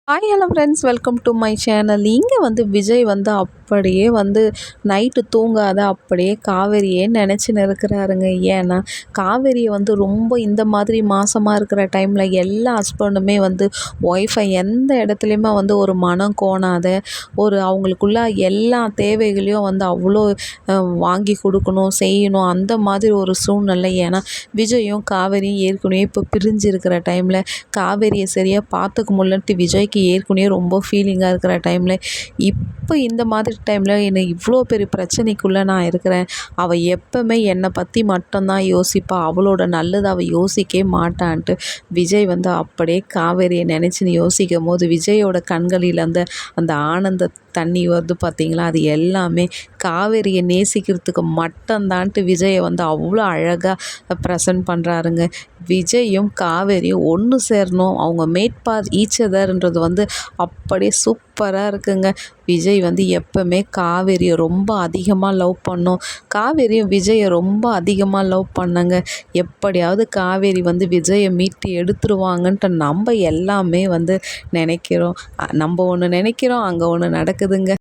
Hi hello friends, welcome to my channel. இங்கே விஜய் அப்படியே night தூங்காத அப்படியே காவேரியே நினச்சின்னு இருக்கிறாருங்க. ஏன்னா காவேரியை ரொம்ப இந்த மாதிரி மாசமாக இருக்கிற டைமில் எல்லா ஹஸ்பண்டுமே ஒய்ஃபை எந்த இடத்துலையுமே ஒரு மனம் கோணாத அவங்களுக்குள்ள எல்லா தேவைகளையும் அவ்வளோ வாங்கி கொடுக்கணும் செய்யணும் அந்த மாதிரி ஒரு சூழ்நிலை. ஏன்னா விஜயும் காவேரியும் ஏற்கனவே இப்போ பிரிஞ்சு இருக்கிற டைமில் காவேரியை சரியாக பார்த்துக்க முடியலன்ட்டு விஜய்க்கு ஏற்கனவே ரொம்ப ஃபீலிங்காக இருக்கிற டைமில் இப்போ இந்த மாதிரி டைமில் என்னை இவ்வளோ பெரிய பிரச்சனைக்குள்ளே நான் இருக்கிறேன். அவள் எப்போவுமே என்னை பற்றி மட்டும்தான் யோசிப்பா, அவளோட நல்லது அவள் யோசிக்கவே மாட்டான்ட்டு விஜய் அப்படியே காவேரியை நினச்சின்னு யோசிக்கும் போது விஜயோட கண்களில் அந்த ஆனந்த தண்ணி பார்த்திங்களா, அது எல்லாமே காவேரியை நேசிக்கிறதுக்கு மட்டும்தான்ட்டு விஜயை அவ்வளோ அழகாக ப்ரெசன்ட் பண்ணுறாருங்க. விஜயும் காவேரியும் ஒன்று சேரணும், அவங்க மேட் ஃபார் ஈச் அதர்ன்றது அப்படியே சூப்பராக இருக்குங்க. விஜய் எப்போவுமே காவேரியை ரொம்ப அதிகமாக லவ் பண்ணும், காவேரியும் விஜயை ரொம்ப அதிகமாக லவ் பண்ணங்க. எப்படியாவது காவேரி விஜயை மீட்டு எடுத்துருவாங்கன்ட்டு நம்ம எல்லாமே நினைக்கிறோம். நம்ம ஒன்று நினைக்கிறோம், அங்கே ஒன்று நடக்குதுங்க.